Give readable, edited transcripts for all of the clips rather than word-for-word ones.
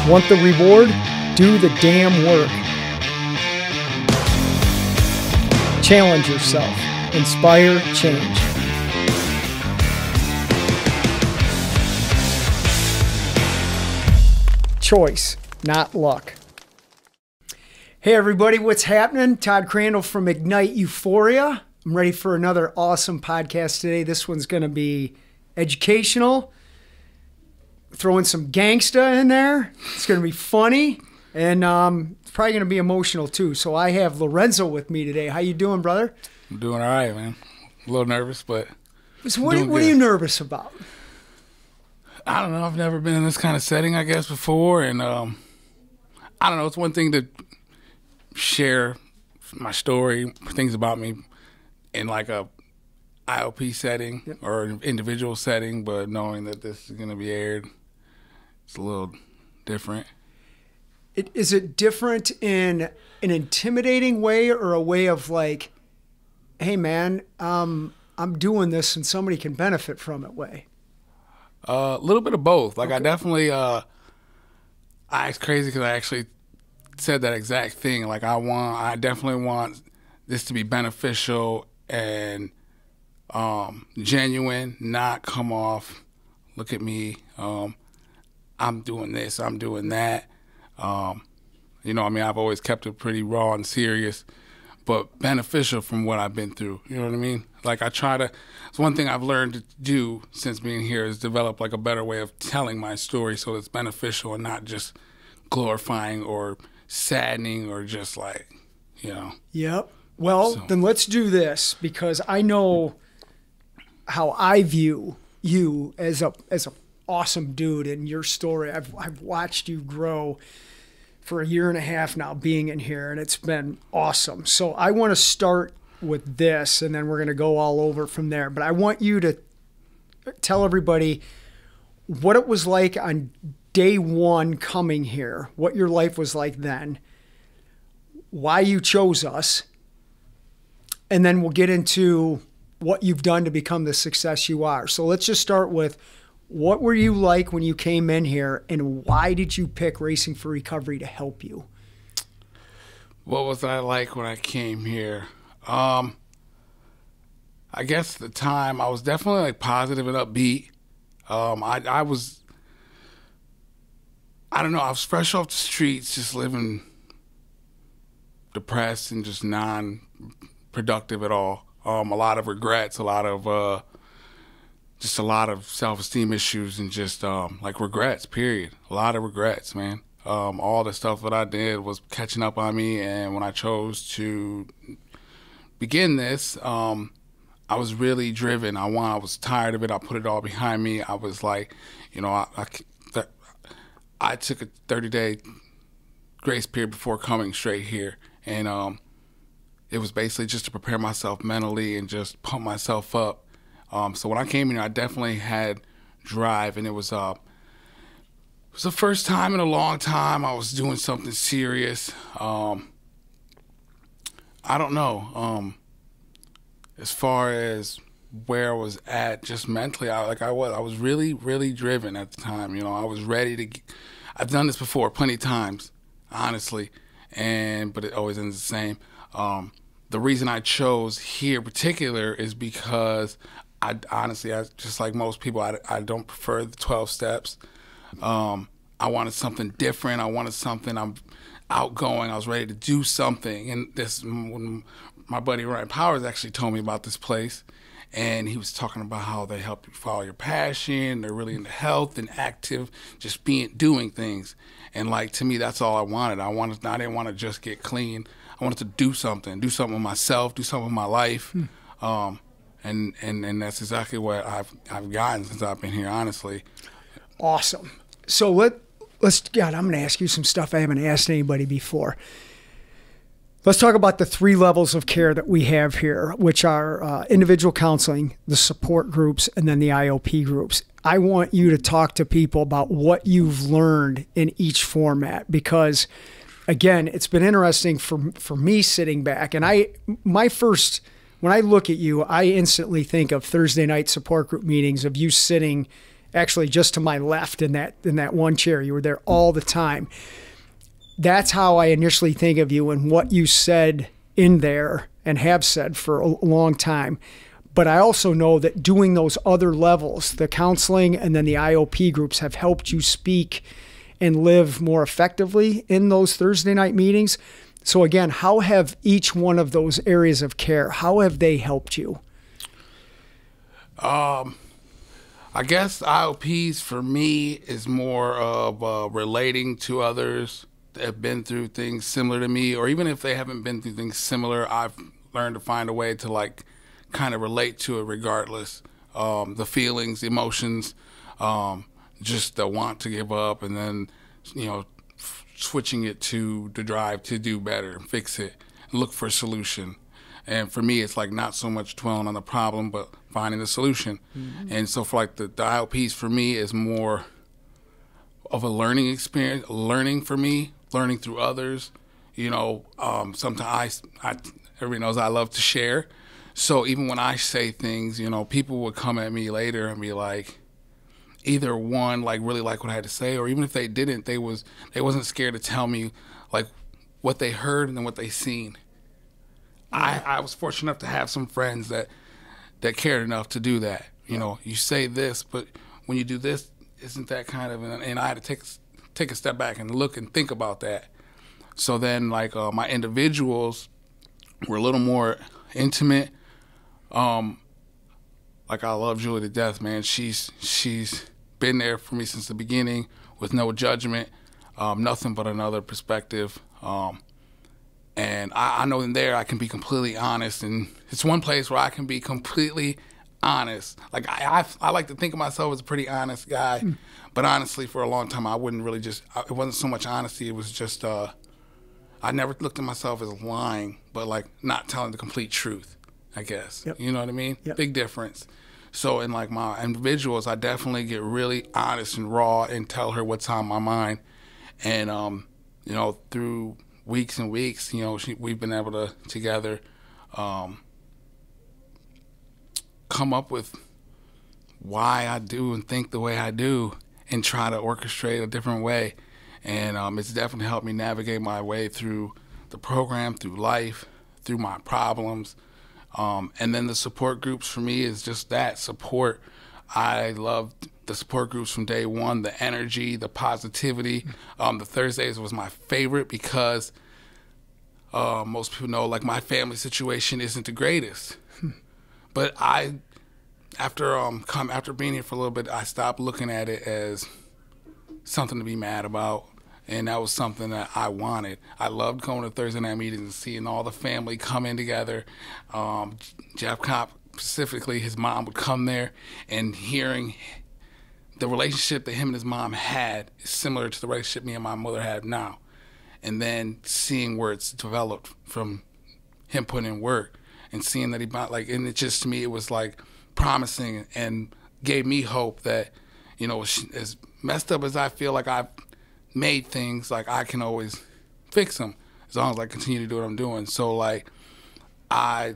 Want the reward? Do the damn work. Challenge yourself. Inspire change. Choice, not luck. Hey everybody, what's happening? Todd Crandell from Ignite Euphoria. I'm ready for another awesome podcast today. This one's going to be educational. Throwing some gangsta in there. It's going to be funny. And it's probably going to be emotional too. So I have Lorenzo with me today. How you doing, brother? I'm doing all right, man. A little nervous, but so what are you nervous about? I don't know. I've never been in this kind of setting, I guess, before. And I don't know. It's one thing to share my story, things about me in like a IOP setting or an individual setting, but knowing that this is going to be aired, it's a little different. Is it different in an intimidating way or a way of like, hey man, I'm doing this and somebody can benefit from it way? A little bit of both. Like, okay. I definitely, it's crazy because I actually said that exact thing. Like, I definitely want this to be beneficial and genuine, not come off, look at me, I'm doing this, I'm doing that. I've always kept it pretty raw and serious, but beneficial from what I've been through. You know what I mean? Like, it's one thing I've learned to do since being here is develop like a better way of telling my story so it's beneficial and not just glorifying or saddening or just like, you know. Yep. Well, then let's do this because I know how I view you as a awesome dude and your story. I've watched you grow for a year and a half now being in here, and it's been awesome. So I want to start with this, and then we're going to go all over from there. But I want you to tell everybody what it was like on day one coming here, what your life was like then, why you chose us, and then we'll get into what you've done to become the success you are. So let's just start with, what were you like when you came in here, and why did you pick Racing for Recovery to help you? What was I like when I came here? I guess at the time I was definitely like positive and upbeat. I was fresh off the streets, just living depressed and just non-productive at all. A lot of regrets, a lot of self-esteem issues, and just like regrets, period. A lot of regrets, man. All the stuff that I did was catching up on me, and when I chose to begin this, I was really driven. I was tired of it. I put it all behind me. I was like, I took a 30-day grace period before coming straight here, and it was basically just to prepare myself mentally and just pump myself up. So when I came in here, I definitely had drive, and it was the first time in a long time I was doing something serious. I don't know. As far as where I was at, just mentally, I was really, really driven at the time. You know, I was ready to. I've done this before plenty of times, honestly, but it always ends the same. The reason I chose here in particular is because I just like most people, I don't prefer the 12 steps. I wanted something different. I wanted something. I'm outgoing. I was ready to do something. And when my buddy Ryan Powers actually told me about this place, and he was talking about how they help you follow your passion. They're really into health and active, just doing things. And like, to me, that's all I wanted. I didn't want to just get clean. I wanted to do something with myself, do something with my life. And that's exactly what I've gotten since I've been here, honestly. Awesome. So God, I'm going to ask you some stuff I haven't asked anybody before. Let's talk about the 3 levels of care that we have here, which are individual counseling, the support groups, and then the IOP groups. I want you to talk to people about what you've learned in each format, because, again, it's been interesting for me sitting back. And when I look at you, I instantly think of Thursday night support group meetings, of you sitting actually just to my left in that one chair. You were there all the time. That's how I initially think of you and what you said in there and have said for a long time. But I also know that doing those other levels, the counseling and then the IOP groups, have helped you speak and live more effectively in those Thursday night meetings. So again, how have each one of those areas of care, how have they helped you? I guess IOPs for me is more of relating to others that have been through things similar to me, or even if they haven't been through things similar, I've learned to find a way to like kind of relate to it regardless. The feelings, the emotions, just the want to give up, and then, you know, switching it to the drive to do better, fix it, and look for a solution. And for me, it's like not so much dwelling on the problem, but finding the solution. Mm-hmm. And so for like the IOPs for me is more of a learning experience, learning for me, learning through others. You know, sometimes everybody knows I love to share. So even when I say things, you know, people would come at me later and be like, either one, like really like what I had to say, or even if they didn't, they wasn't scared to tell me like what they heard and then what they seen. I was fortunate enough to have some friends that cared enough to do that. You know, you say this, but when you do this, isn't that kind of, and I had to take a step back and look and think about that. So then like my individuals were a little more intimate. Like I love Julie to death, man. She's been there for me since the beginning with no judgment, nothing but another perspective. And I know in there I can be completely honest, and it's one place where I can be completely honest. Like I like to think of myself as a pretty honest guy, but honestly, for a long time I wouldn't really it wasn't so much honesty. It was just I never looked at myself as lying, but like not telling the complete truth, I guess. Yep. You know what I mean? Yep. Big difference. So in like my individuals, I definitely get really honest and raw and tell her what's on my mind, and you know, through weeks and weeks, you know, we've been able to together come up with why I do and think the way I do and try to orchestrate a different way. And it's definitely helped me navigate my way through the program, through life, through my problems. And then the support groups for me is just that, support. I love the support groups from day one, the energy, the positivity. The Thursdays was my favorite because most people know, like, my family situation isn't the greatest. But after being here for a little bit, I stopped looking at it as something to be mad about. And that was something that I wanted. I loved going to Thursday night meetings and seeing all the family come in together. Jeff Kopp, specifically, his mom would come there, and hearing the relationship that him and his mom had is similar to the relationship me and my mother have now. And then seeing where it's developed from him putting in work and seeing that and it just, to me, it was like promising and gave me hope that, you know, as messed up as I feel like I've made things, like, I can always fix them as long as I continue to do what I'm doing. So like I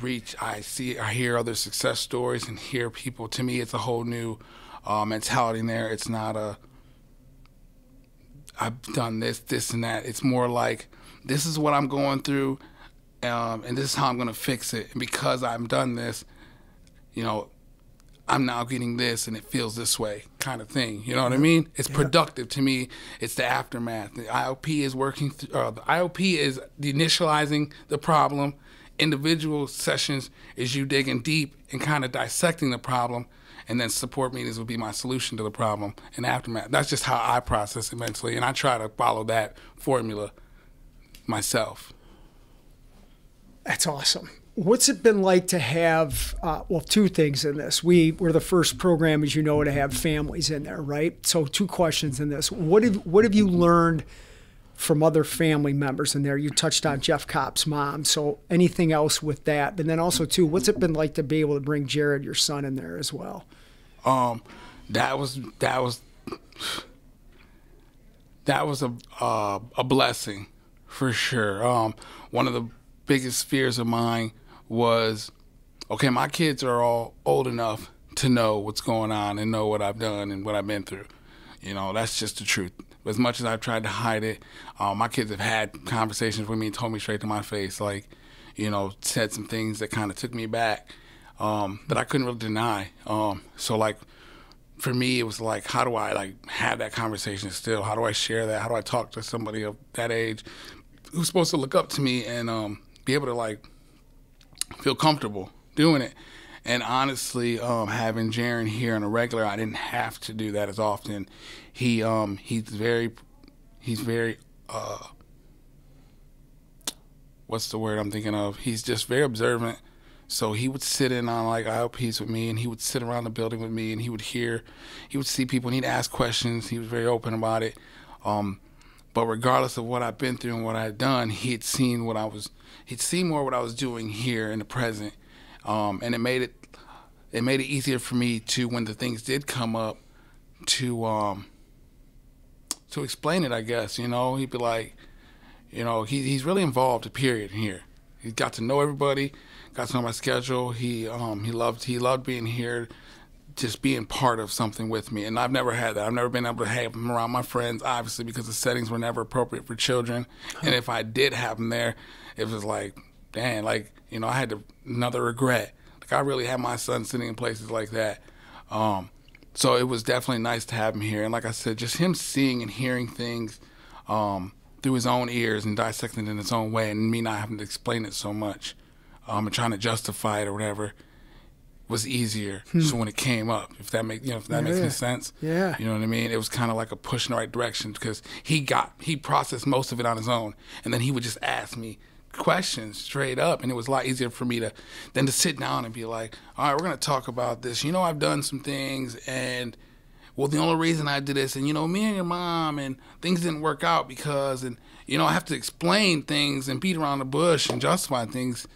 hear other success stories and hear people. To me, it's a whole new mentality in there. It's not I've done this and that. It's more like, this is what I'm going through, and this is how I'm going to fix it. And because I've done this, you know, I'm now getting this, and it feels this way, kind of thing. You know what I mean? It's productive to me. It's the aftermath. The IOP is working. The IOP is the initializing the problem. Individual sessions is you digging deep and kind of dissecting the problem, and then support meetings will be my solution to the problem and aftermath. That's just how I process it mentally, and I try to follow that formula myself. That's awesome. What's it been like to have, two things in this. We're the first program, as you know, to have families in there, right? So two questions in this. What have you learned from other family members in there? You touched on Jeff Kopp's mom, so anything else with that? But then also, too, what's it been like to be able to bring Jared, your son, in there as well? That was a blessing, for sure. One of the biggest fears of mine was, okay, my kids are all old enough to know what's going on and know what I've done and what I've been through. You know, that's just the truth. As much as I've tried to hide it, my kids have had conversations with me and told me straight to my face, like, you know, said some things that kind of took me back that I couldn't really deny. So, like, for me, it was like, how do I, like, have that conversation still? How do I share that? How do I talk to somebody of that age who's supposed to look up to me and be able to, like, feel comfortable doing it? And honestly, having Jaron here on a regular, I didn't have to do that as often. He's very, what's the word I'm thinking of? He's just very observant. So he would sit in on like IOPs with me, and he would sit around the building with me, and he would see people, and he'd ask questions. He was very open about it. But regardless of what I've been through and what I'd done, he'd seen more what I was doing here in the present. And it made it easier for me to, when the things did come up, to explain it, I guess. You know, he'd be like, you know, he's really involved, period, here. He got to know everybody, got to know my schedule. He loved being here, just being part of something with me. And I've never had that. I've never been able to have him around my friends, obviously, because the settings were never appropriate for children. And if I did have him there, it was like, dang, like, you know, I had another regret. Like, I really had my son sitting in places like that. So it was definitely nice to have him here. And like I said, just him seeing and hearing things through his own ears and dissecting it in his own way, and me not having to explain it so much and trying to justify it or whatever, was easier. So when it came up, if that makes any sense, you know what I mean. It was kind of like a push in the right direction, because he processed most of it on his own, and then he would just ask me questions straight up, and it was a lot easier for me to sit down and be like, all right, we're going to talk about this. You know, I've done some things, and well, the only reason I did this, and you know, me and your mom, and things didn't work out because, and you know, I have to explain things and beat around the bush and justify things.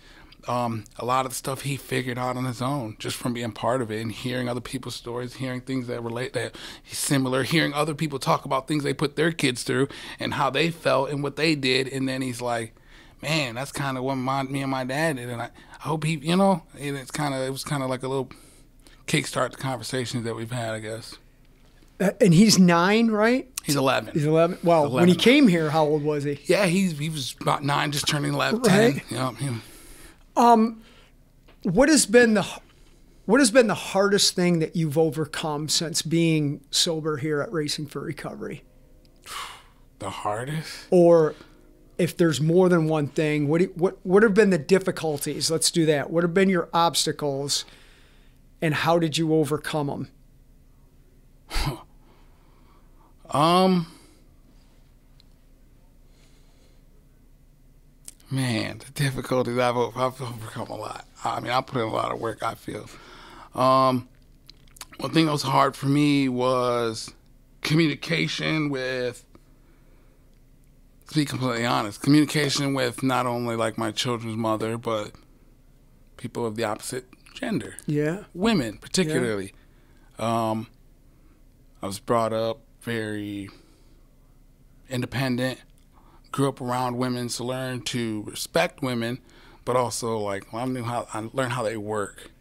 A lot of the stuff he figured out on his own, just from being part of it and hearing other people's stories, hearing things that relate, that similar, hearing other people talk about things they put their kids through and how they felt and what they did. And then he's like, man, that's kind of what me and my dad did. And I hope he, you know, it was kind of like a little kickstart the conversations that we've had, I guess. And he's 9, right? He's 11. He's 11. Well, 11. When he came here, how old was he? Yeah, he was about 9, just turning 11, right? 10. Yeah. What has been the hardest thing that you've overcome since being sober here at Racing for Recovery? The hardest? Or if there's more than one thing, what have been the difficulties? Let's do that. What have been your obstacles, and how did you overcome them? Man, the difficulties, I've overcome a lot. I mean, I put in a lot of work, I feel. One thing that was hard for me was communication with, to be completely honest, communication with not only like my children's mother, but people of the opposite gender. Yeah. Women, particularly. Yeah. I was brought up very independent, grew up around women, to learn to respect women, but also like, well, I learned how they work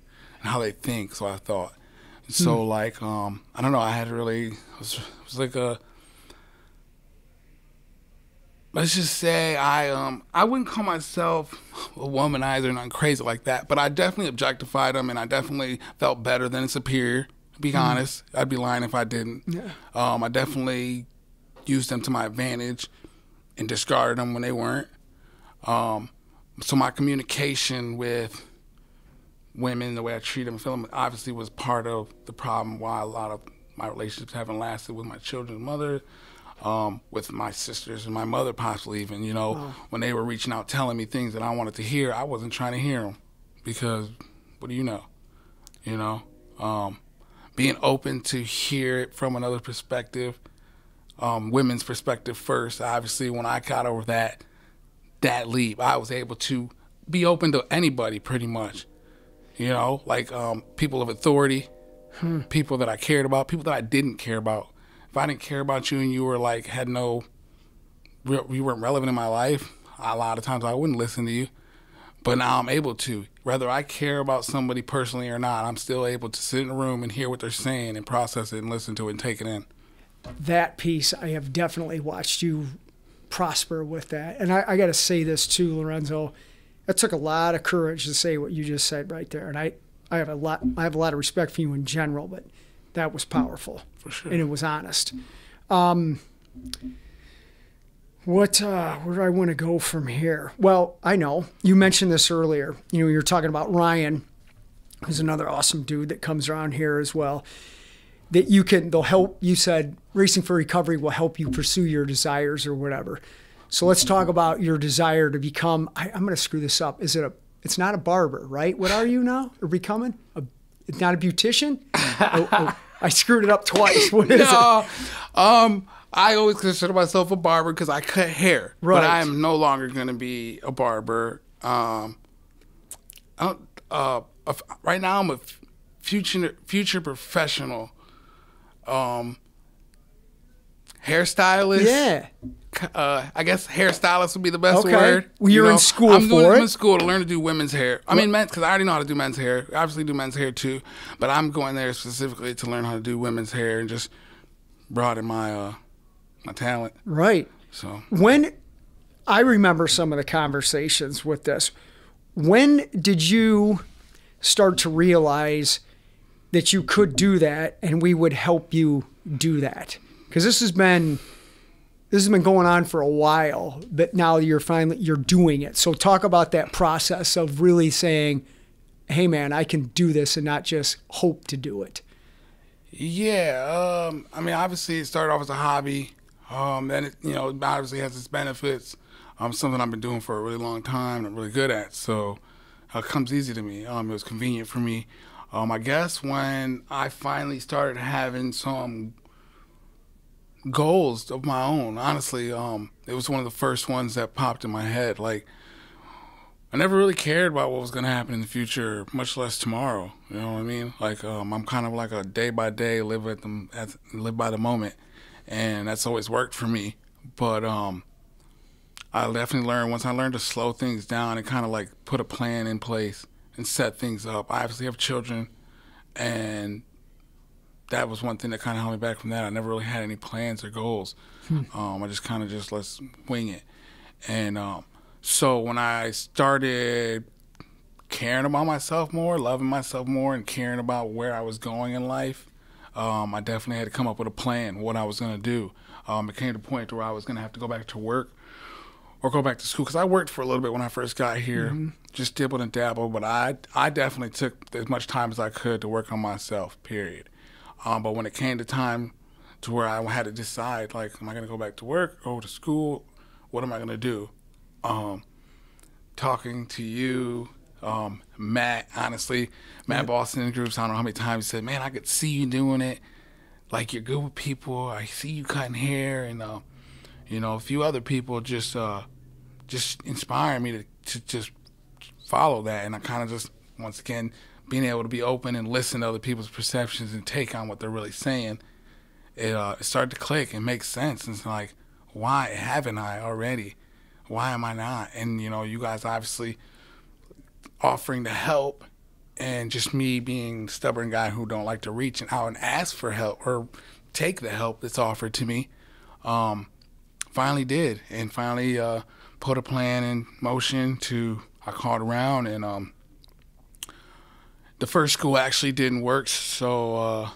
and how they think. So I thought, so like, I don't know, I had really, it was like let's just say I wouldn't call myself a womanizer or nothing crazy like that, but I definitely objectified them, and I definitely felt better than a superior, to be honest. I'd be lying if I didn't. Yeah. I definitely used them to my advantage and discarded them when they weren't. So my communication with women, the way I treat them, feel them, obviously was part of the problem why a lot of my relationships haven't lasted with my children's mother, with my sisters and my mother possibly even, you know, when they were reaching out telling me things that I wanted to hear, I wasn't trying to hear them, because what do you know? You know, being open to hear it from another perspective, women's perspective first. Obviously, when I got over that leap, I was able to be open to anybody pretty much, you know, like people of authority, people that I cared about, people that I didn't care about. If I didn't care about you and you were like, you weren't relevant in my life, a lot of times I wouldn't listen to you. But now I'm able to. Whether I care about somebody personally or not, I'm still able to sit in a room and hear what they're saying and process it and listen to it and take it in. That piece, I have definitely watched you prosper with that. And I got to say this too, Lorenzo. It took a lot of courage to say what you just said right there. And I have a lot of respect for you in general, but that was powerful. For sure. And it was honest. Where do I want to go from here? Well, I know you mentioned this earlier. You know, you're talking about Ryan, who's another awesome dude that comes around here as well. That they'll help. You said Racing for Recovery will help you pursue your desires or whatever. So let's talk about your desire to become. I'm going to screw this up. It's not a barber, right? What are you now? Or becoming? It's not a beautician? I screwed it up twice. What is it? I always consider myself a barber because I cut hair. Right. But I am no longer going to be a barber. Right now, I'm a future professional hairstylist. Yeah. I guess hairstylist would be the best Okay. word. Well, you're in school for it. I'm in school to learn to do women's hair. I mean, men's, because I already know how to do men's hair. I obviously do men's hair too, but I'm going there specifically to learn how to do women's hair and just broaden my my talent. Right. So when I remember some of the conversations with this, when did you start to realize that you could do that and we would help you do that? Because this has been going on for a while, but now you're doing it. So talk about that process of really saying, hey man, I can do this and not just hope to do it. Yeah, I mean, obviously it started off as a hobby. Then it, obviously has its benefits. Something I've been doing for a really long time and I'm really good at. So it comes easy to me. It was convenient for me. I guess when I finally started having some goals of my own, honestly, it was one of the first ones that popped in my head. Like, I never really cared about what was going to happen in the future, much less tomorrow. You know what I mean? Like, I'm kind of like a day by day, live by the moment, and that's always worked for me. But I definitely learned, once I learned to slow things down and kind of like put a plan in place and set things up. I obviously have children, and that was one thing that kind of held me back from that. I never really had any plans or goals. I just kind of let's wing it. And so when I started caring about myself more, loving myself more, and caring about where I was going in life, I definitely had to come up with a plan, what I was going to do. It came to a point where I was going to have to go back to work or go back to school, because I worked for a little bit when I first got here, just dibbled and dabbled, but I definitely took as much time as I could to work on myself, period. But when it came to time to where I had to decide, like, am I going to go back to work, go to school, what am I going to do? Talking to you, Matt, honestly, Matt Boston in groups, I don't know how many times he said, man, I could see you doing it. Like, you're good with people. I see you cutting hair. And, a few other people just inspire me to just follow that. And I kind of just, once again, being able to be open and listen to other people's perceptions and take on what they're really saying, it started to click and make sense. And it's like, why haven't I already? Why am I not? And, you guys obviously offering to help, and just me being a stubborn guy who don't like to reach out and ask for help or take the help that's offered to me, finally did. And finally put a plan in motion I called around, and the first school actually didn't work, so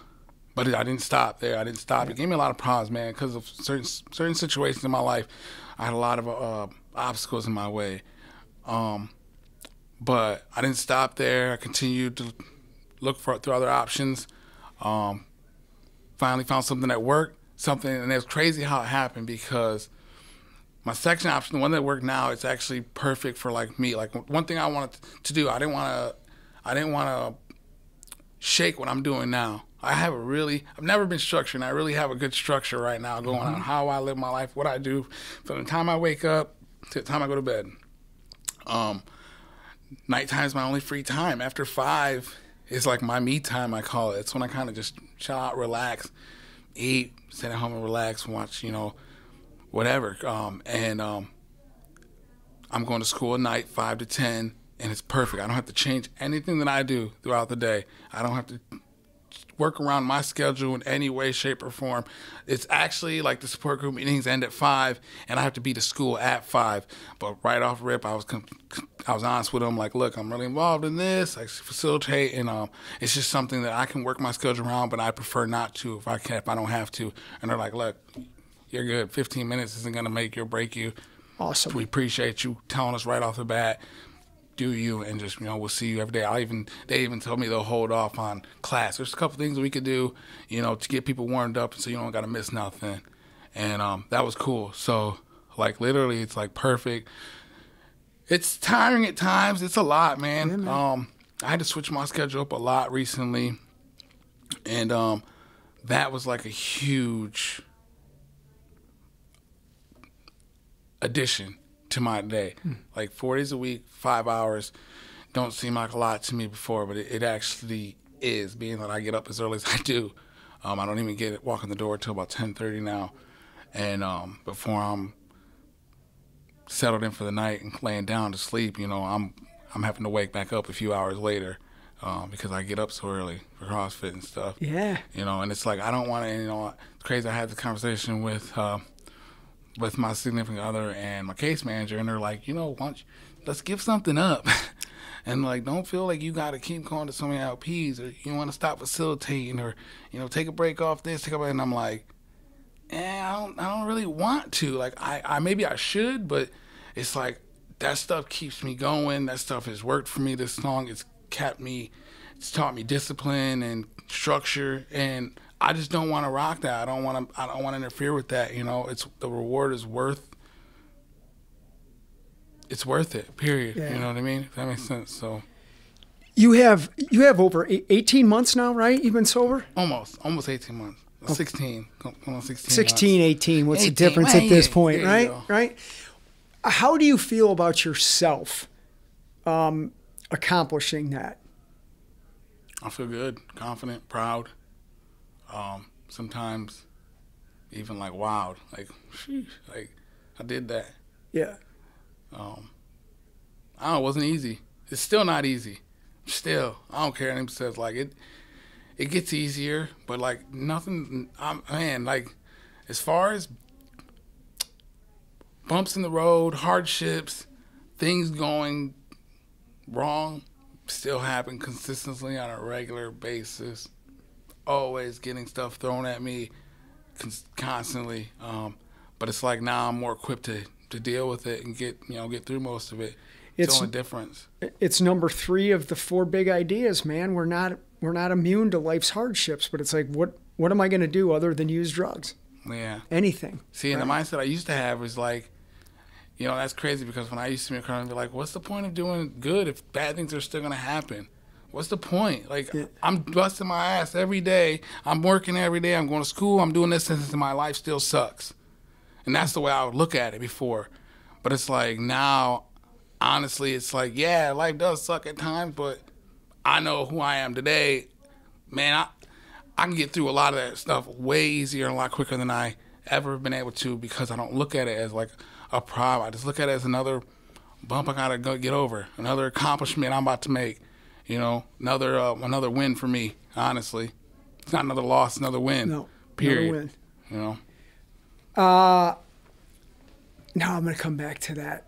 but I didn't stop there. I didn't stop. It gave me a lot of problems, man, because of certain situations in my life. I had a lot of obstacles in my way. But I didn't stop there. I continued to look through other options. Finally found something that worked. And it was crazy how it happened, because my second option, the one that worked now, it's actually perfect for like me. Like, one thing I wanted to do, I didn't want to shake what I'm doing now. I've never been structured, and I really have a good structure right now going on how I live my life, what I do from the time I wake up to the time I go to bed. Nighttime is my only free time. After 5 is like my me time, I call it. It's when I kind of just chill out, relax, eat, sit at home and relax, watch, whatever. I'm going to school at night, 5 to 10. and it's perfect. I don't have to change anything that I do throughout the day. I don't have to work around my schedule in any way, shape, or form. It's actually like the support group meetings end at 5, and I have to be to school at 5. But right off rip, I was honest with them, like, look, I'm really involved in this. I facilitate, and it's just something that I can work my schedule around, but I prefer not to if I don't have to. And they're like, look, you're good. 15 minutes isn't going to make you or break you. Awesome. We appreciate you telling us right off the bat. Do you, and just, we'll see you every day. They even told me they'll hold off on class. There's a couple things we could do, to get people warmed up so you don't got to miss nothing. And that was cool. So, like, literally, it's, like, perfect. It's tiring at times. It's a lot, man. Yeah, man. I had to switch my schedule up a lot recently. And that was, like, a huge addition to my day. Like 4 days a week, 5 hours, don't seem like a lot to me before, but it actually is, being that I get up as early as I do. I don't even walk in the door till about 10:30 now, and before I'm settled in for the night and laying down to sleep, I'm having to wake back up a few hours later because I get up so early for CrossFit and stuff. Yeah. And it's like I don't want to. It's crazy. I had the conversation with my significant other and my case manager, and they're like, let's give something up. And, like, don't feel like you got to keep going to so many LPs, or you want to stop facilitating, or, take a break off this, take a break. And I'm like, I don't really want to. Like, I maybe I should, but it's like that stuff keeps me going. That stuff has worked for me this long. It's taught me discipline and structure, and I just don't want to rock that. I don't want to interfere with that. It's the reward is worth. It's worth it. Period. Yeah. You know what I mean? If that makes sense. So. You have over 18 months now, right? You've been sober? Almost 18 months. 16. Going on 16. 16, 18. What's 18, the difference at this point, right? Right. How do you feel about yourself accomplishing that? I feel good, confident, proud. Sometimes even like wowed, like, sheesh, like I did that. Yeah. I don't know, it wasn't easy. It's still not easy. Still, I don't care. Anybody says, like, it gets easier, but like nothing. Like, as far as bumps in the road, hardships, things going wrong, still happen consistently on a regular basis. Always getting stuff thrown at me constantly. But it's like now I'm more equipped to deal with it and get through most of it. It's the only difference. It's number 3 of the 4 big ideas, man. We're not immune to life's hardships, but it's like, what am I going to do other than use drugs? Yeah. Anything. See, and the mindset I used to have was like, that's crazy, because when I used to be a criminal, I'd be like, what's the point of doing good if bad things are still going to happen? What's the point? Like, yeah. I'm busting my ass every day. I'm working every day. I'm going to school. I'm doing this, and my life still sucks. And that's the way I would look at it before. But it's like now, honestly, it's like, yeah, life does suck at times, but I know who I am today. Man, I can get through a lot of that stuff way easier and a lot quicker than I ever have been able to, because I don't look at it as like a problem. I just look at it as another bump I gotta go get over, another accomplishment I'm about to make. Another win for me. Honestly, it's not another loss, another win. No, period. Another win. Now I'm gonna come back to that.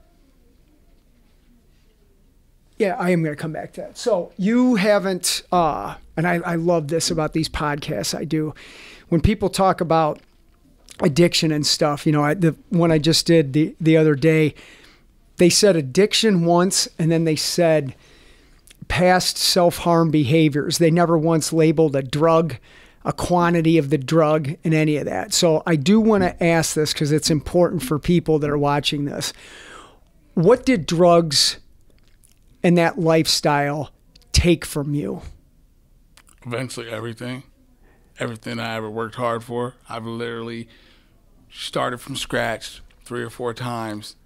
Yeah, I am gonna come back to that. So you haven't, and I love this about these podcasts. I do. When people talk about addiction and stuff, the one I just did the other day, they said addiction once, and then they said past self-harm behaviors. They never once labeled a drug, a quantity of the drug, and any of that. So I do want to ask this because it's important for people that are watching this. What did drugs and that lifestyle take from you? Eventually everything. Everything I ever worked hard for. I've literally started from scratch 3 or 4 times.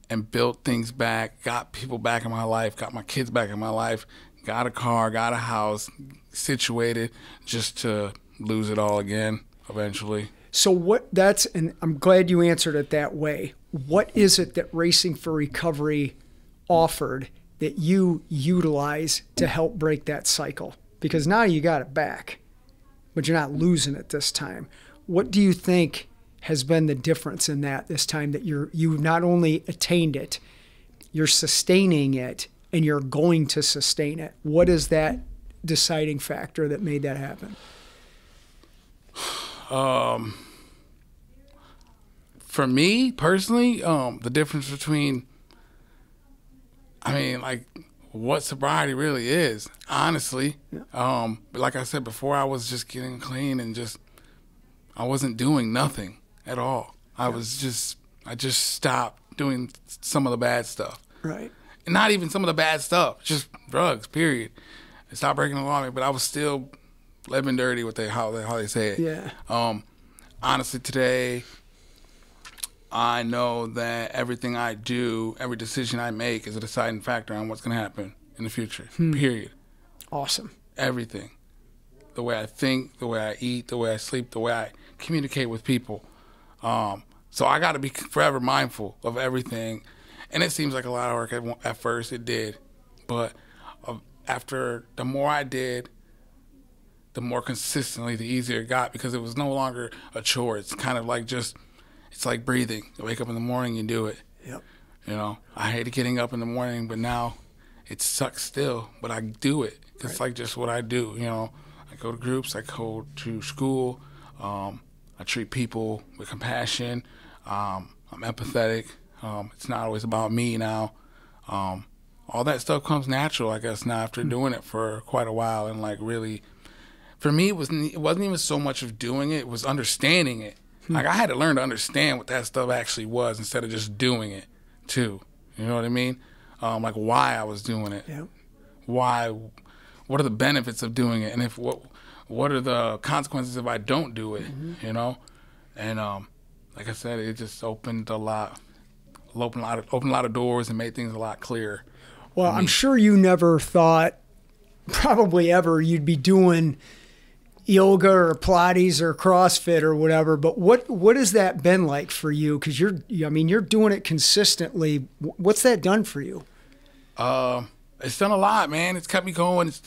And built things back, got people back in my life, got my kids back in my life, got a car, got a house, situated, just to lose it all again eventually. So and I'm glad you answered it that way. What is it that Racing for Recovery offered that you utilize to help break that cycle? Because now you got it back, but you're not losing it this time. What do you think has been the difference in that this time, that you've not only attained it, you're sustaining it, and you're going to sustain it? What is that deciding factor that made that happen? For me personally, the difference between, like what sobriety really is, honestly. Yeah. Like I said before, I was just getting clean and I wasn't doing nothing at all. I just stopped doing some of the bad stuff. Right. And not even some of the bad stuff, just drugs, period. I stopped breaking the law, but I was still living dirty with how they say it. Yeah. Honestly, today, I know that everything I do, every decision I make is a deciding factor on what's going to happen in the future, period. Awesome. Everything. The way I think, the way I eat, the way I sleep, the way I communicate with people. So I got to be forever mindful of everything. And it seems like a lot of work at first, it did. But after the more I did, the more consistently, the easier it got, because it was no longer a chore. It's kind of like it's like breathing. You wake up in the morning, you do it. Yep. You know, I hated getting up in the morning, but now it sucks still, but I do it. It's like just what I do, you know. I go to groups, I go to school, I treat people with compassion, I'm empathetic. It's not always about me now. All that stuff comes natural, I guess, now after doing it for quite a while. And like really, for me, it wasn't even so much of doing it, it was understanding it. Like I had to learn to understand what that stuff actually was instead of just doing it too. You know what I mean? Like why I was doing it. Yep. What are the benefits of doing it? And what are the consequences if I don't do it, you know? And like I said, it just opened a lot of doors and made things a lot clearer. Well, I'm sure you never thought, probably ever, you'd be doing yoga or Pilates or CrossFit or whatever, but what has that been like for you? Because you're doing it consistently. What's that done for you? It's done a lot, man. It's kept me going. It's,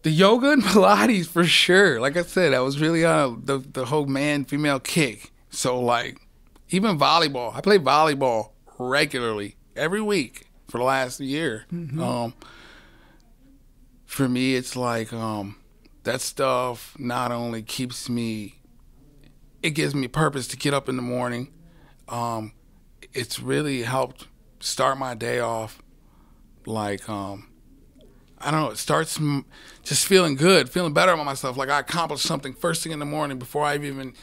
the yoga and Pilates for sure. Like I said, I was really on the whole man-female kick. So like, even volleyball. I play volleyball regularly every week for the last year. For me, it's like that stuff not only keeps me, it gives me purpose to get up in the morning. It's really helped start my day off like, I don't know, it starts just feeling good, feeling better about myself. Like I accomplished something first thing in the morning before I've even,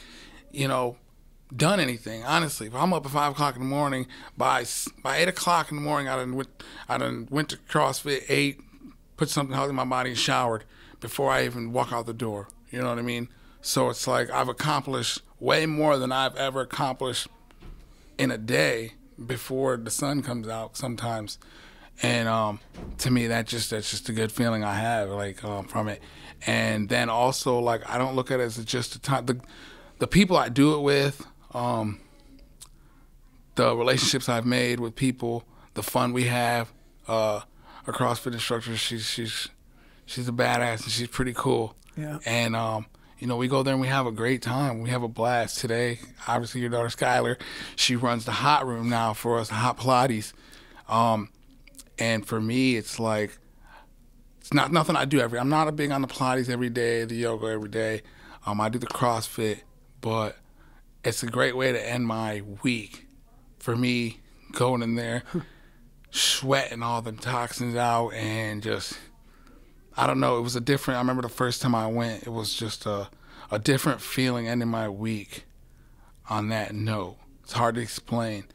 done anything. Honestly, if I'm up at 5 o'clock in the morning, by 8 o'clock in the morning, I done went to CrossFit, ate, put something healthy in my body, and showered before I even walk out the door. You know what I mean? So it's like I've accomplished way more than I've ever accomplished in a day before the sun comes out sometimes. And to me, that's just a good feeling I have, like, from it. And then also, like, I don't look at it as just a time. The people I do it with, the relationships I've made with people, the fun we have. A CrossFit instructor, she's a badass and she's pretty cool. Yeah. And we go there and we have a great time. We have a blast. Today, obviously, your daughter Skylar, she runs the hot room now for us, hot Pilates. And for me, it's like, it's not nothing I do I'm not big on the Pilates every day, the yoga every day. I do the CrossFit, but it's a great way to end my week. For me, going in there, sweating all the toxins out, and just, I don't know, it was I remember the first time I went, it was just a different feeling ending my week on that note. It's hard to explain,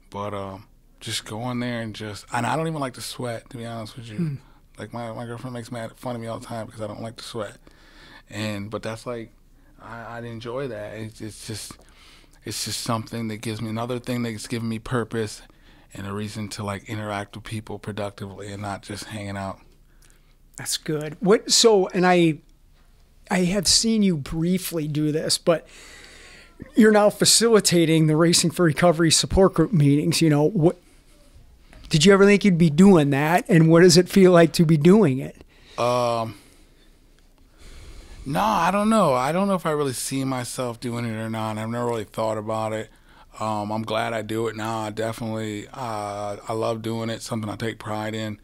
but just go in there and I don't even like to sweat, to be honest with you. Like my girlfriend makes fun of me all the time because I don't like to sweat. But that's like, I'd enjoy that. It's just something that gives me, another thing that's giving me purpose and a reason to like interact with people productively and not just hanging out. That's good. And I have seen you briefly do this, but you're now facilitating the Racing for Recovery support group meetings. Did you ever think you'd be doing that? And what does it feel like to be doing it? No, I don't know. I don't know if I really see myself doing it or not. I've never really thought about it. I'm glad I do it now. I definitely, I love doing it. Something I take pride in,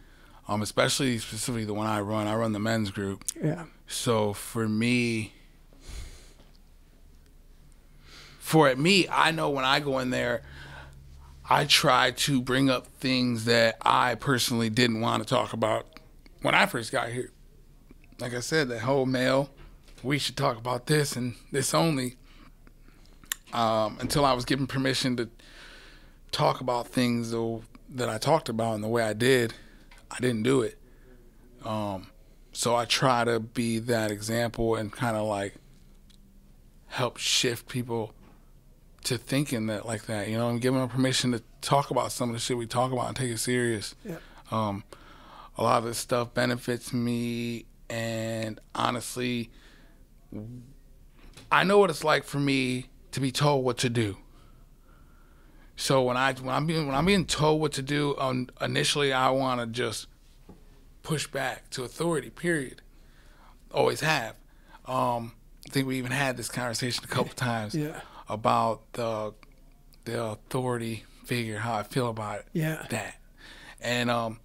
especially specifically the one I run. I run the men's group. Yeah. So for me, I know when I go in there, I try to bring up things that I personally didn't want to talk about when I first got here. Like I said, that whole male, we should talk about this and this only. Until I was given permission to talk about things though that I talked about and the way I didn't do it. So I try to be that example and kind of like help shift people to thinking that like that, you know, and giving them permission to talk about some of the shit we talk about and take it serious. Yeah. A lot of this stuff benefits me, and honestly, I know what it's like for me to be told what to do. So when I'm being told what to do, initially I want to just push back to authority. Period. Always have. I think we even had this conversation a couple times about the authority figure, how I feel about that, and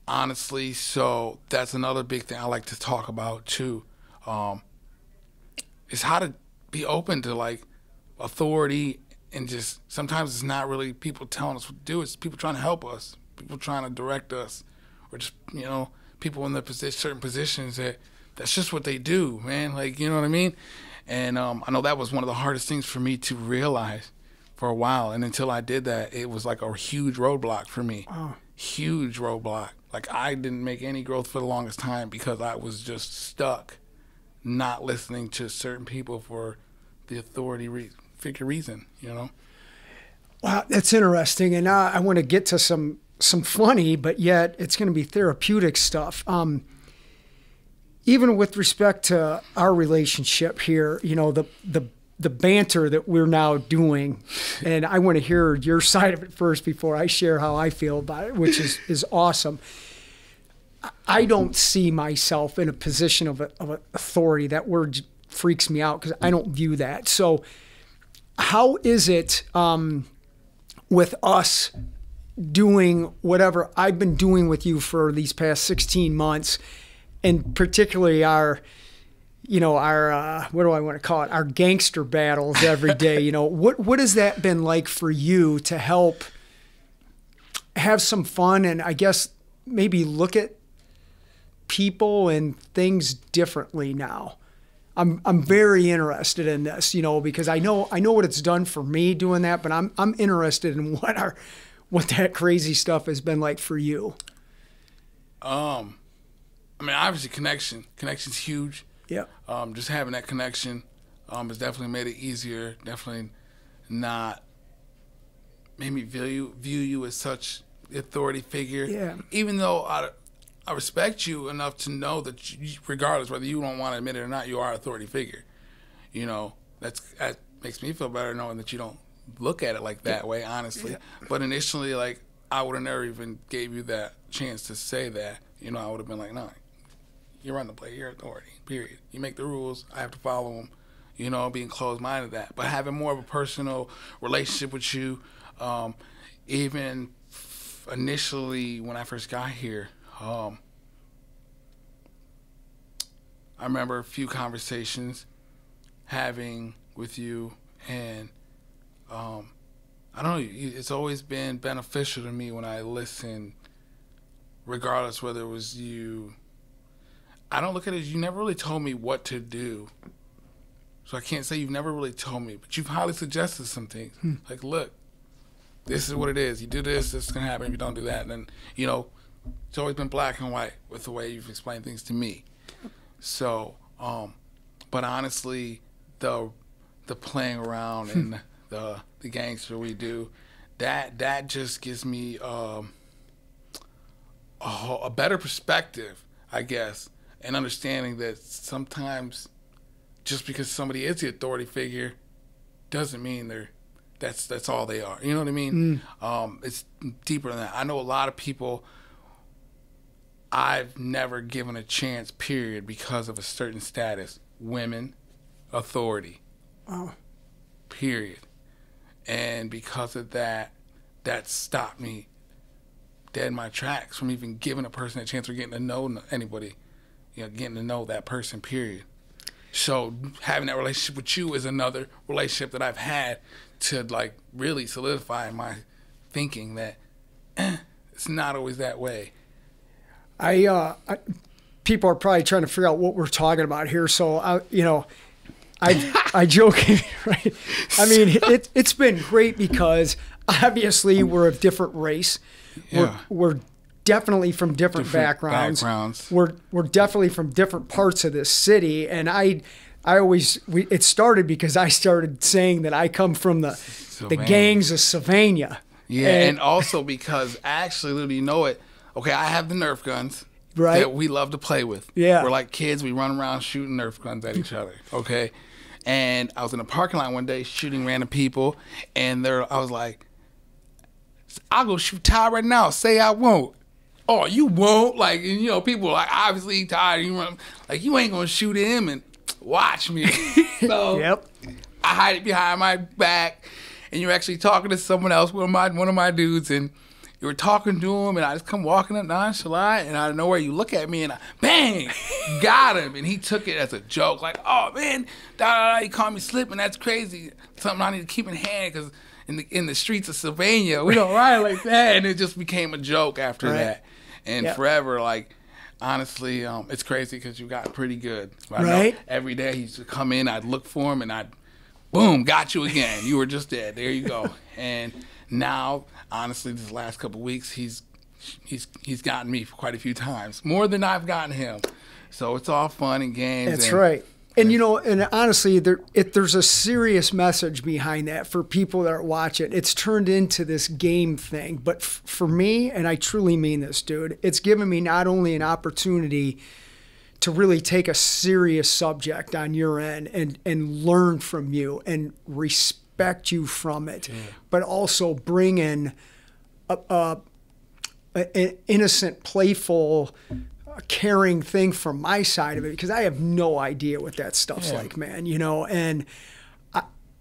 honestly, so that's another big thing I like to talk about too. Is how to be open to like authority, and just sometimes it's not really people telling us what to do, it's people trying to help us, people trying to direct us, or just, you know, people in their certain positions that's just what they do, man, like, you know what I mean? And I know that was one of the hardest things for me to realize for a while, and until I did that, it was like a huge roadblock for me. Huge roadblock. Like, I didn't make any growth for the longest time because I was just stuck not listening to certain people for the authority figure reason, you know? Wow, that's interesting. And now I want to get to some funny, but yet it's going to be therapeutic stuff. Even with respect to our relationship here, you know, the banter that we're now doing, and I want to hear your side of it first before I share how I feel about it, which is awesome. I don't see myself in a position of authority. That word freaks me out because I don't view that. So how is it with us doing whatever I've been doing with you for these past 16 months, and particularly our what do I want to call it? Our gangster battles every day. You know, what has that been like for you to help have some fun and I guess maybe look at people and things differently now? I'm very interested in this, you know, because I know what it's done for me doing that, but I'm interested in what that crazy stuff has been like for you. I mean, obviously connection's huge. Yeah. Just having that connection has definitely made it easier. Definitely not made me view you as such authority figure. Yeah. Even though I respect you enough to know that you, regardless whether you don't want to admit it or not, you are an authority figure. You know, that makes me feel better knowing that you don't look at it like that way, honestly. Yeah. But initially, like, I would have never even gave you that chance to say that. You know, I would have been like, no, you run the play, you're authority, period. You make the rules, I have to follow them. You know, being closed-minded to that. But having more of a personal relationship with you, even initially when I first got here, I remember a few conversations having with you, and I don't know, it's always been beneficial to me when I listen, regardless whether it was you. I don't look at it as you never really told me what to do, so I can't say you've never really told me, but you've highly suggested some things. Like, look, this is what it is. You do this, this is going to happen if you don't do that. And then, you know, it's always been black and white with the way you've explained things to me. So, but honestly, the playing around and the gangster we do, that just gives me a better perspective, I guess, and understanding that sometimes just because somebody is the authority figure doesn't mean they're That's all they are. You know what I mean? It's deeper than that. I know a lot of people I've never given a chance, period, because of a certain status. Women, authority. Oh. Period. And because of that, that stopped me dead in my tracks from even giving a person a chance or getting to know anybody. Getting to know that person, period. So having that relationship with you is another relationship that I've had to like really solidify my thinking that it's not always that way. People are probably trying to figure out what we're talking about here. So I joke, right? I mean, it's been great because obviously we're of different race. Yeah. We're definitely from different backgrounds. We're definitely from different parts of this city, and it started because I started saying that I come from the gangs of Sylvania. Yeah, and also because actually, literally, you know it. Okay, I have the Nerf guns. Right. That we love to play with. Yeah. We're like kids. We run around shooting Nerf guns at each other. Okay. And I was in a parking lot one day shooting random people, and I was like, I'll go shoot Todd right now. Say I won't. Oh, you won't? Like, and, people like, obviously, Todd, you ain't going to shoot him and watch me. So yep. I hide it behind my back, and you're actually talking to someone else, one of my dudes, and you were talking to him, and I just come walking up nonchalant, and out of nowhere, you look at me, and I, bang, got him. And he took it as a joke, like, oh, man, he caught me slipping. That's crazy. Something I need to keep in hand, because in the streets of Sylvania, we don't ride like that. And it just became a joke after that. And forever, like, honestly, it's crazy because you got pretty good. I know every day he used to come in, I'd look for him, and I'd, boom, got you again. You were just dead. There you go. And now, honestly, this last couple of weeks, he's gotten me for quite a few times, more than I've gotten him. So it's all fun and games. That's right. And and honestly, there's a serious message behind that for people that watch it. It's turned into this game thing, but for me, and I truly mean this, dude, it's given me not only an opportunity to really take a serious subject on your end and learn from you and respect you from it, but also bring in an innocent, playful, caring thing from my side of it, because I have no idea what that stuff's like, man, and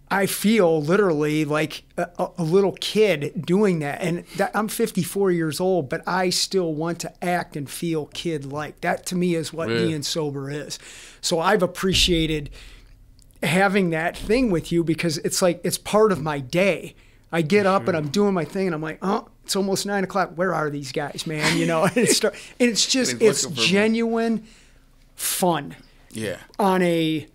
I feel literally like a little kid doing that. And I'm 54 years old, but I still want to act and feel kid-like. That to me is what being sober is. So I've appreciated having that thing with you because it's like it's part of my day. I get up and I'm doing my thing and I'm like, oh, it's almost 9 o'clock. Where are these guys, man? And it's just it's genuine fun. Yeah. On a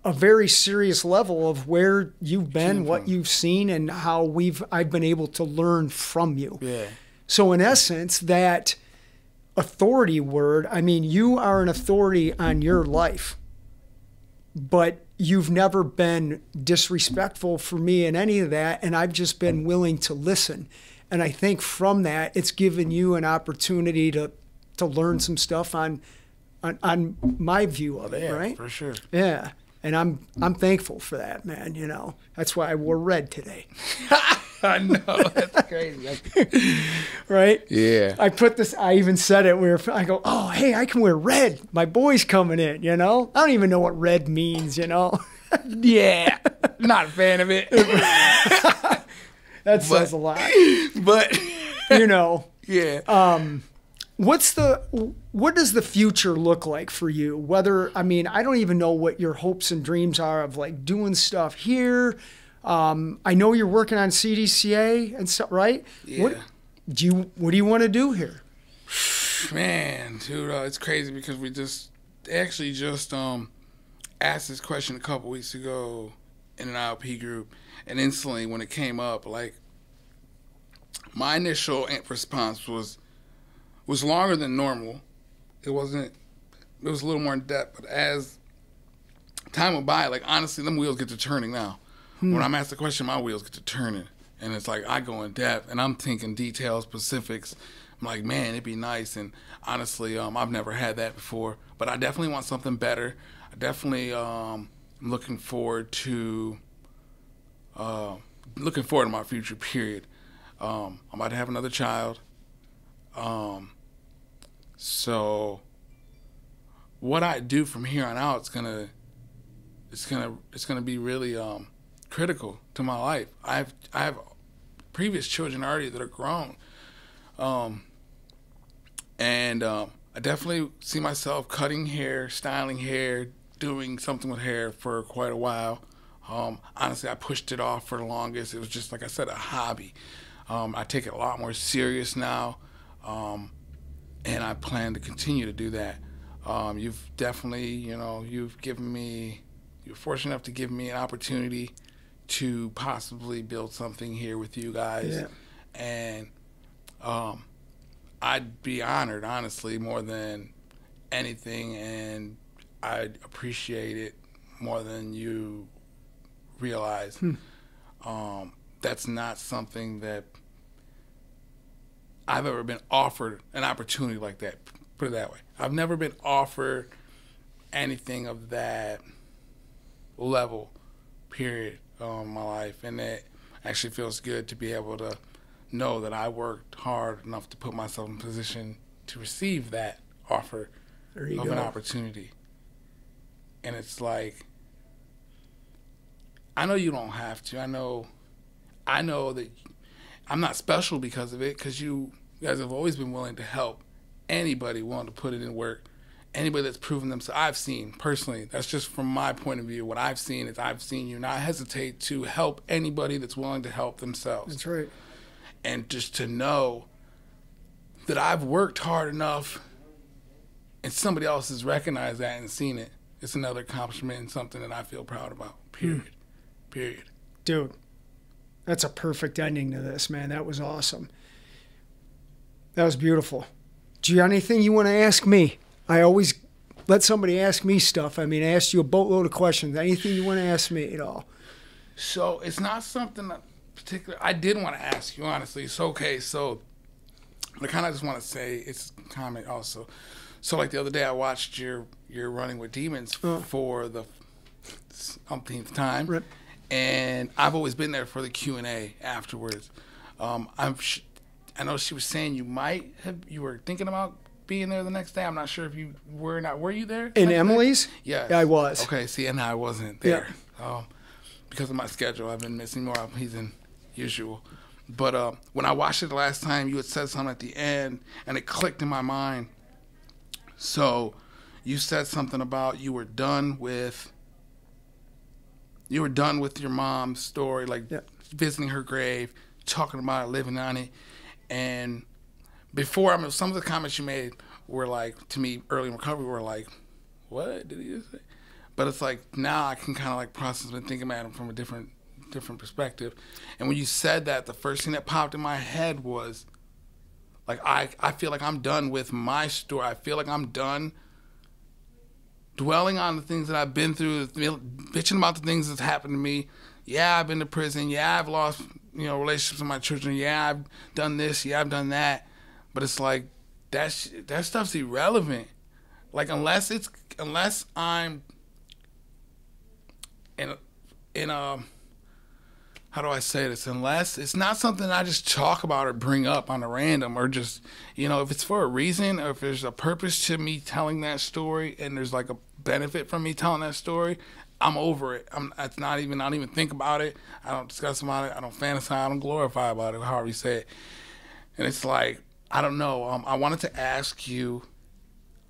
very serious level of where you've been, what you've seen, and how I've been able to learn from you. Yeah. So in essence, that authority word, I mean, you are an authority on your life, but you've never been disrespectful for me in any of that, and I've just been willing to listen. And I think from that, it's given you an opportunity to learn some stuff on my view of it, right? For sure. Yeah. And I'm thankful for that, man. That's why I wore red today. I know, that's crazy. Right? Yeah. I even said it where I go, oh, hey, I can wear red. My boy's coming in, I don't even know what red means, Yeah. Not a fan of it. That says a lot. But, yeah. What does the future look like for you? I don't even know what your hopes and dreams are of like doing stuff here. I know you're working on CDCA and stuff, right? Yeah. What do you want to do here? Man, dude, it's crazy because we just asked this question a couple weeks ago in an IOP group, and instantly when it came up, like my initial response was longer than normal. It was a little more in depth, but as time went by, like honestly, them wheels get to turning now. When I'm asked the question, my wheels get to turning. And it's like I go in depth, and I'm thinking details, specifics. I'm like, man, it'd be nice. And honestly, I've never had that before. But I definitely want something better. I definitely am looking forward to looking forward to my future, period. I'm about to have another child. So what I do from here on out is gonna be really critical to my life. I have previous children already that are grown, and I definitely see myself cutting hair, styling hair, doing something with hair for quite a while. Honestly, I pushed it off for the longest. It was just, like I said, a hobby. I take it a lot more serious now, and I plan to continue to do that. You've definitely, you're fortunate enough to give me an opportunity to possibly build something here with you guys. Yeah. And I'd be honored, honestly, more than anything, and I'd appreciate it more than you realize. That's not something that I've ever been offered an opportunity like that. Put it that way. I've never been offered anything of that level, period, in my life. And it actually feels good to be able to know that I worked hard enough to put myself in a position to receive that offer of an opportunity. And it's like, I know you don't have to. I know that I'm not special because of it, because you guys have always been willing to help anybody willing to put it in work. Anybody that's proven themselves, I've seen personally, that's just from my point of view, what I've seen is I've seen you not hesitate to help anybody that's willing to help themselves. That's right. And just to know that I've worked hard enough and somebody else has recognized that and seen it, it's another accomplishment and something that I feel proud about, period. Period. Dude, that's a perfect ending to this, man. That was awesome. That was beautiful. Do you have anything you want to ask me? I always let somebody ask me stuff. I mean, I asked you a boatload of questions. Anything you want to ask me at all? So it's not something that particular I did want to ask you, honestly. So, okay, so I kind of just want to say, it's a comment also. So, like the other day, I watched your Running with Demons for the umpteenth time. Right. And I've always been there for the Q&A afterwards. I know she was saying you were thinking about being there the next day. I'm not sure if you were not. Were you there? In Emily's? Yes. Yeah, I was. Okay, see, and I wasn't there. Yeah. Because of my schedule, I've been missing more often than usual. But when I watched it the last time, you had said something at the end, and it clicked in my mind. So you said something about you were done with your mom's story, like visiting her grave, talking about it, living on it. And before, some of the comments you made were like, to me, early in recovery, were like, what did he just say? But it's like, now I can kind of like process and think about it from a different perspective. And when you said that, the first thing that popped in my head was, like, I feel like I'm done with my story. I feel like I'm done dwelling on the things that I've been through, bitching about the things that's happened to me. Yeah, I've been to prison. Yeah, I've lost, relationships with my children. Yeah, I've done this. Yeah, I've done that. But it's like, that stuff's irrelevant. Like, unless I'm in a how do I say this? Unless it's not something I just talk about or bring up on a random, or just, if it's for a reason, or if there's a purpose to me telling that story and there's like a benefit from me telling that story, I'm over it. I don't even think about it. I don't discuss about it. I don't fantasize. I don't glorify about it, however you say it. And it's like, I don't know. I wanted to ask you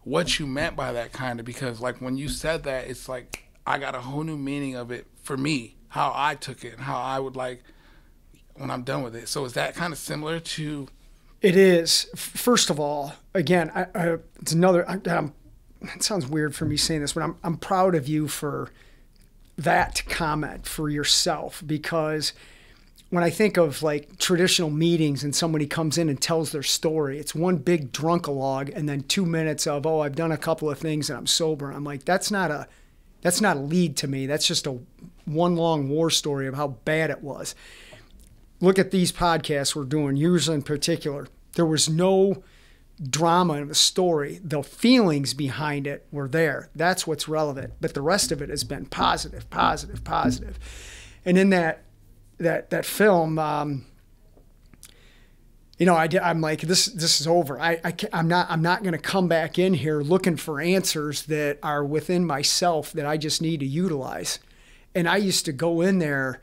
what you meant by that, kind of, because like when you said that, it's like I got a whole new meaning of it for me, how I took it and how I would like when I'm done with it. So is that kind of similar to? It is. First of all, again, it's another. It sounds weird for me saying this, but I'm proud of you for that comment for yourself, because when I think of like traditional meetings and somebody comes in and tells their story, it's one big drunkalogue and then 2 minutes of, I've done a couple of things and I'm sober. I'm like, that's not a lead to me. That's just a one long war story of how bad it was. Look at these podcasts we're doing, yours in particular. There was no drama in the story. The feelings behind it were there. That's what's relevant. But the rest of it has been positive. And in that that film, you know, I'm like, this is over. I'm not going to come back in here looking for answers that are within myself that I just need to utilize. And I used to go in there,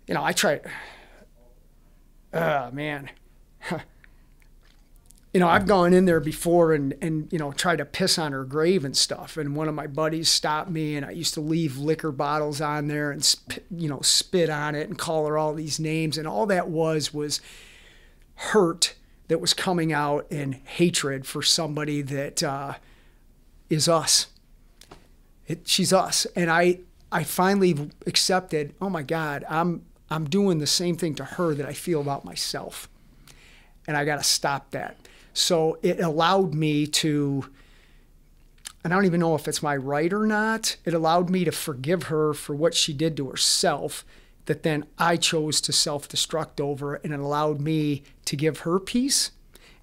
you know, I tried, man. You know, I've gone in there before and you know, tried to piss on her grave and stuff. And one of my buddies stopped me, and I used to leave liquor bottles on there and spit on it and call her all these names. And all that was hurt that was coming out, and hatred for somebody that is us. She's us. And I finally accepted, oh my God, I'm doing the same thing to her that I feel about myself. And I got to stop that. So it allowed me to, and I don't even know if it's my right or not, it allowed me to forgive her for what she did to herself, that then I chose to self-destruct over, and it allowed me to give her peace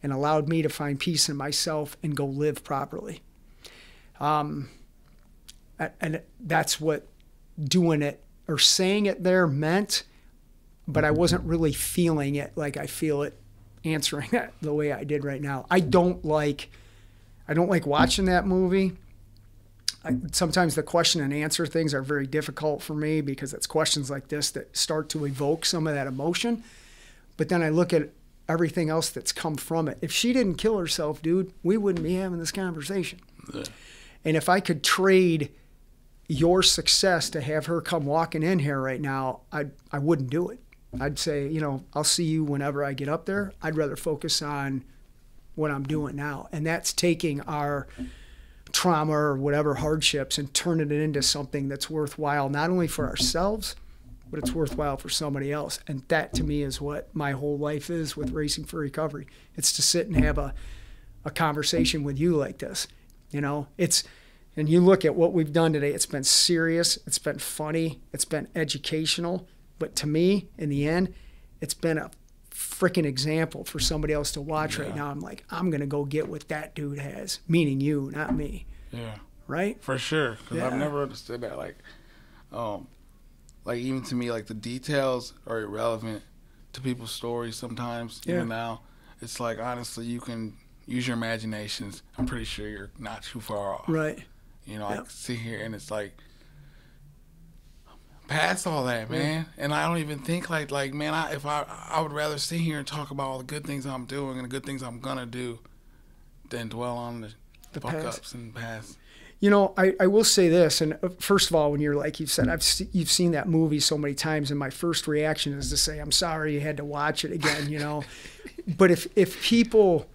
and allowed me to find peace in myself and go live properly. And that's what doing it or saying it there meant, but I wasn't really feeling it like I feel it answering that the way I did right now. I don't like watching that movie. Sometimes the question and answer things are very difficult for me because it's questions like this that start to evoke some of that emotion. But then I look at everything else that's come from it. If she didn't kill herself, dude, we wouldn't be having this conversation. Yeah. And if I could trade your success to have her come walking in here right now, I wouldn't do it. I'd say, you know, I'll see you whenever I get up there. I'd rather focus on what I'm doing now. And that's taking our trauma or whatever hardships and turning it into something that's worthwhile, not only for ourselves, but it's worthwhile for somebody else. And that to me is what my whole life is with Racing for Recovery. It's to sit and have a conversation with you like this. You know, and you look at what we've done today, it's been serious, it's been funny, it's been educational. But to me, in the end, it's been a freaking example for somebody else to watch right now. I'm like, I'm going to go get what that dude has, meaning you, not me. Yeah. Right? For sure. Because I've never understood that. Like even to me, like the details are irrelevant to people's stories sometimes. Yeah. Even now, it's like, honestly, you can use your imaginations. I'm pretty sure you're not too far off. Right. You know, I can sit here and it's like, past all that, man. And I don't even think like man, I would rather sit here and talk about all the good things I'm doing and the good things I'm gonna do than dwell on the fuck ups and past. You know, I will say this, and first of all, when you're like you said, you've seen that movie so many times, and my first reaction is to say, I'm sorry you had to watch it again, you know. But if people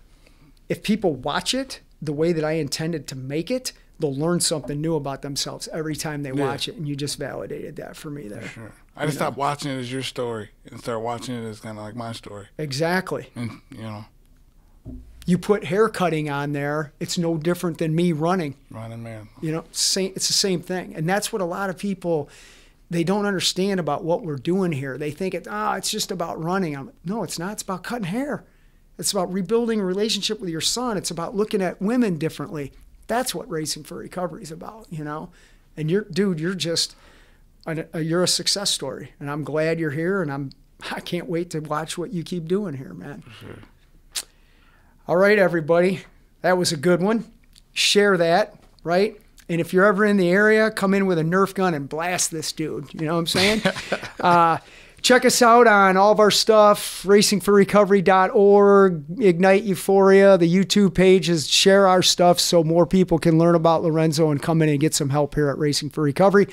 watch it the way that I intended to make it, they'll learn something new about themselves every time they watch it, and you just validated that for me there. For sure. I just stopped watching it as your story and start watching it as kind of like my story. Exactly. And, you know. You put hair cutting on there, it's no different than me running. Running, man. You know, it's the same thing. And that's what a lot of people, they don't understand about what we're doing here. They think it's just about running. No, it's not. It's about cutting hair. It's about rebuilding a relationship with your son. It's about looking at women differently. That's what Racing for Recovery is about, you know. And you're just, you're a success story. And I'm glad you're here, and I can't wait to watch what you keep doing here, man. For sure. All right, everybody. That was a good one. Share that, right? And if you're ever in the area, come in with a Nerf gun and blast this dude. You know what I'm saying? Check us out on all of our stuff, racingforrecovery.org, Ignite Euphoria. The YouTube page is share our stuff so more people can learn about Lorenzo and come in and get some help here at Racing for Recovery.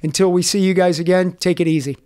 Until we see you guys again, take it easy.